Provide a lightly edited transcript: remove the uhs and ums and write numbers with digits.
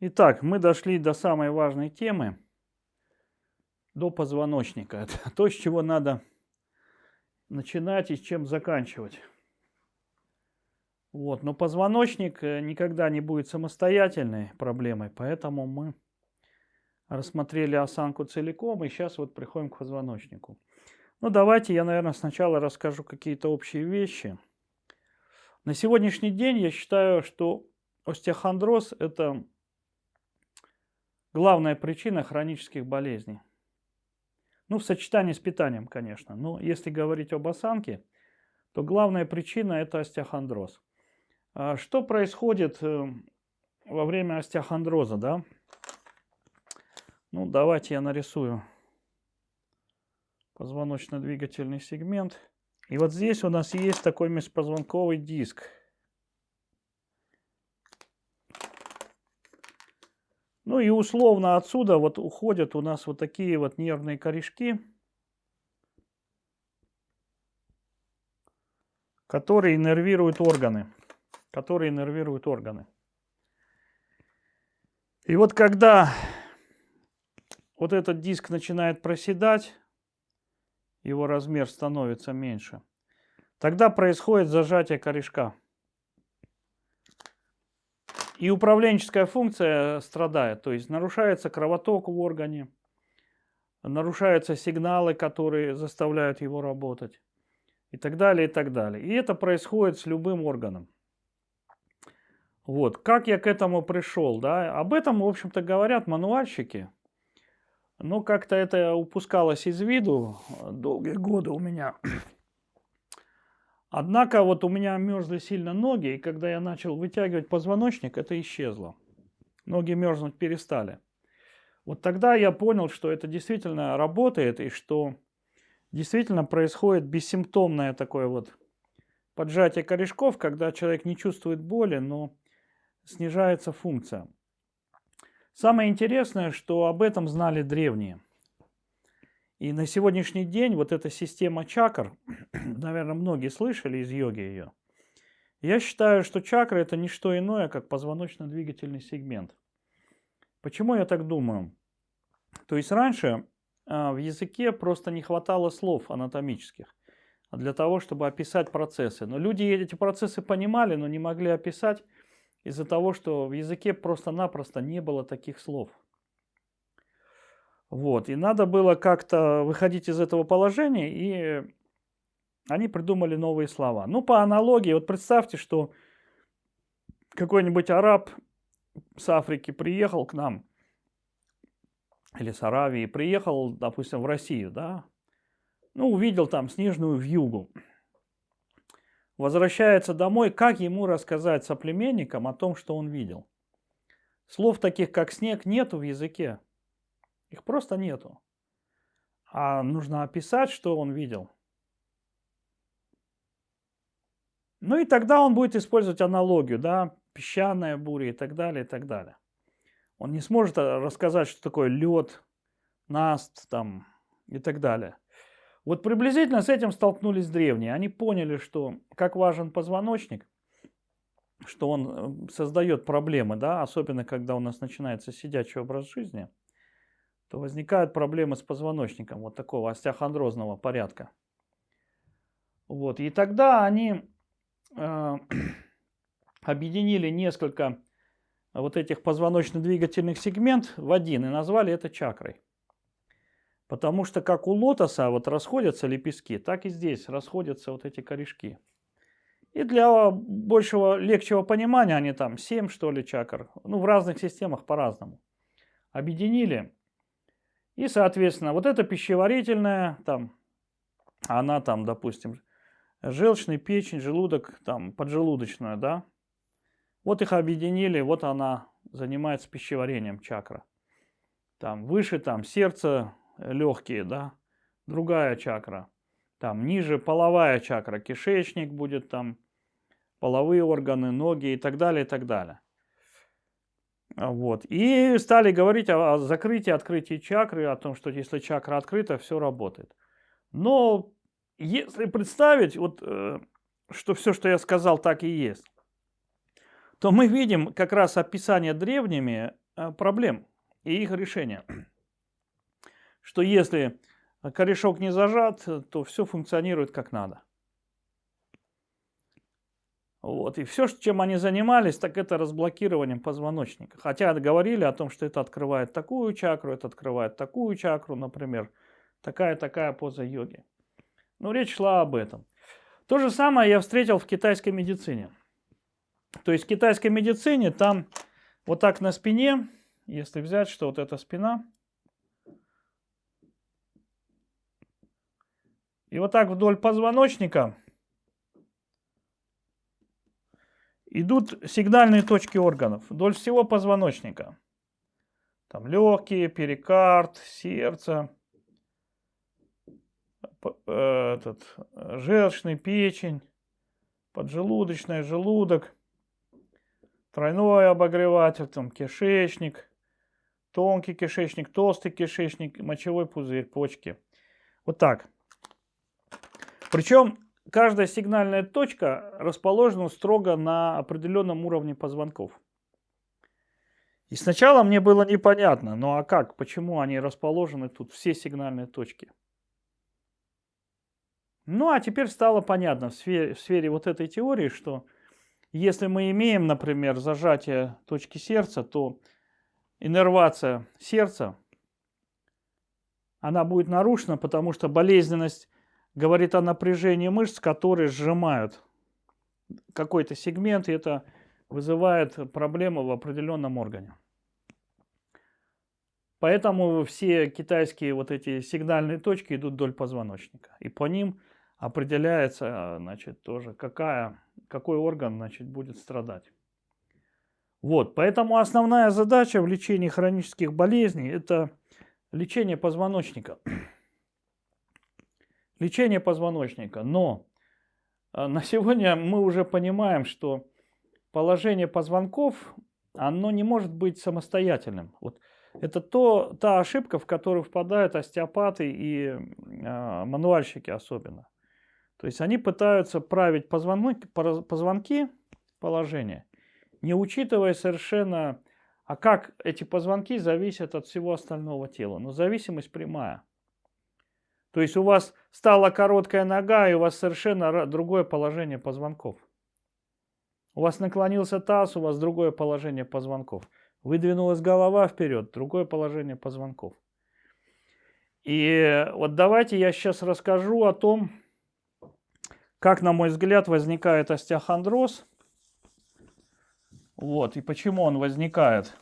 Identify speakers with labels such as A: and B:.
A: Итак, мы дошли до самой важной темы, до позвоночника. Это то, с чего надо начинать и с чем заканчивать. Вот. Но позвоночник никогда не будет самостоятельной проблемой, поэтому мы рассмотрели осанку целиком, и сейчас вот приходим к позвоночнику. Ну, давайте я, наверное, сначала расскажу какие-то общие вещи. На сегодняшний день я считаю, что остеохондроз – это главная причина хронических болезней. Ну, в сочетании с питанием, конечно. Но если говорить об осанке, то главная причина – это остеохондроз. Что происходит во время остеохондроза, да? Ну, давайте я нарисую позвоночно-двигательный сегмент. И вот здесь у нас есть такой межпозвонковый диск. Ну и условно отсюда вот уходят у нас вот такие вот нервные корешки, которые иннервируют органы. И вот когда вот этот диск начинает проседать, его размер становится меньше, тогда происходит зажатие корешка. И управленческая функция страдает, то есть нарушается кровоток в органе, нарушаются сигналы, которые заставляют его работать, и так далее, и так далее. И это происходит с любым органом. Вот, как я к этому пришел, да? Об этом, в общем-то, говорят мануальщики, но как-то это упускалось из виду долгие годы у меня. Однако вот у меня мерзли сильно ноги, и когда я начал вытягивать позвоночник, это исчезло. Ноги мерзнуть перестали. Вот тогда я понял, что это действительно работает, и что действительно происходит бессимптомное такое вот поджатие корешков, когда человек не чувствует боли, но снижается функция. Самое интересное, что об этом знали древние. И на сегодняшний день вот эта система чакр, наверное, многие слышали из йоги ее. Я считаю, что чакра – это не что иное, как позвоночно-двигательный сегмент. Почему я так думаю? То есть раньше в языке просто не хватало слов анатомических для того, чтобы описать процессы. Но люди эти процессы понимали, но не могли описать из-за того, что в языке просто-напросто не было таких слов. Вот. И надо было как-то выходить из этого положения, и они придумали новые слова. Ну, по аналогии, вот представьте, что какой-нибудь араб с Африки приехал к нам, или с Аравии, приехал, допустим, в Россию, да, ну, увидел там снежную вьюгу, возвращается домой, как ему рассказать соплеменникам о том, что он видел? Слов таких, как снег, нету в языке. Их просто нету. А нужно описать, что он видел. Ну и тогда он будет использовать аналогию, да, песчаная буря и так далее, и так далее. Он не сможет рассказать, что такое лед, наст там и так далее. Вот приблизительно с этим столкнулись древние. Они поняли, что как важен позвоночник, что он создает проблемы, да, особенно когда у нас начинается сидячий образ жизни, то возникают проблемы с позвоночником вот такого остеохондрозного порядка. Вот. И тогда они объединили несколько вот этих позвоночно-двигательных сегментов в один и назвали это чакрой. Потому что как у лотоса вот расходятся лепестки, так и здесь расходятся вот эти корешки. И для большего, легчего понимания, они там 7, что ли, чакр, ну, в разных системах по-разному, объединили. И, соответственно, вот эта пищеварительная, там, она там, допустим, желчный, печень, желудок, там, поджелудочная, да. Вот их объединили, вот она занимается пищеварением, чакра. Там выше, там, сердце, легкие, да, другая чакра. Там ниже половая чакра, кишечник будет там, половые органы, ноги и так далее, и так далее. Вот. И стали говорить о закрытии, открытии чакры, о том, что если чакра открыта, все работает. Но если представить, вот, что все, что я сказал, так и есть, то мы видим как раз описание древними проблем и их решения. Что если корешок не зажат, то все функционирует как надо. Вот. И все, чем они занимались, так это разблокированием позвоночника. Хотя говорили о том, что это открывает такую чакру, это открывает такую чакру, например. Такая поза йоги. Но речь шла об этом. То же самое я встретил в китайской медицине. То есть в китайской медицине там вот так на спине, если взять, что вот эта спина, и вот так вдоль позвоночника идут сигнальные точки органов вдоль всего позвоночника. Там легкие, перикард, сердце, желчный, печень, поджелудочная, желудок, тройной обогреватель, там кишечник, тонкий кишечник, толстый кишечник, мочевой пузырь, почки. Вот так. Причем каждая сигнальная точка расположена строго на определенном уровне позвонков. И сначала мне было непонятно, ну а как, почему они расположены тут, все сигнальные точки. Ну а теперь стало понятно в сфере вот этой теории, что если мы имеем, например, зажатие точки сердца, то иннервация сердца, она будет нарушена, потому что болезненность говорит о напряжении мышц, которые сжимают какой-то сегмент, и это вызывает проблемы в определенном органе. Поэтому все китайские вот эти сигнальные точки идут вдоль позвоночника. И по ним определяется, значит, тоже какой орган, значит, будет страдать. Вот, поэтому основная задача в лечении хронических болезней – это лечение позвоночника. Лечение позвоночника. Но на сегодня мы уже понимаем, что положение позвонков, оно не может быть самостоятельным. Вот это та ошибка, в которую впадают остеопаты и мануальщики особенно. То есть они пытаются править позвонки, положение, не учитывая совершенно, а как эти позвонки зависят от всего остального тела. Но зависимость прямая. То есть у вас стала короткая нога, и у вас совершенно другое положение позвонков. У вас наклонился таз, у вас другое положение позвонков. Выдвинулась голова вперед, другое положение позвонков. И вот давайте я сейчас расскажу о том, как, на мой взгляд, возникает остеохондроз. Вот, и почему он возникает.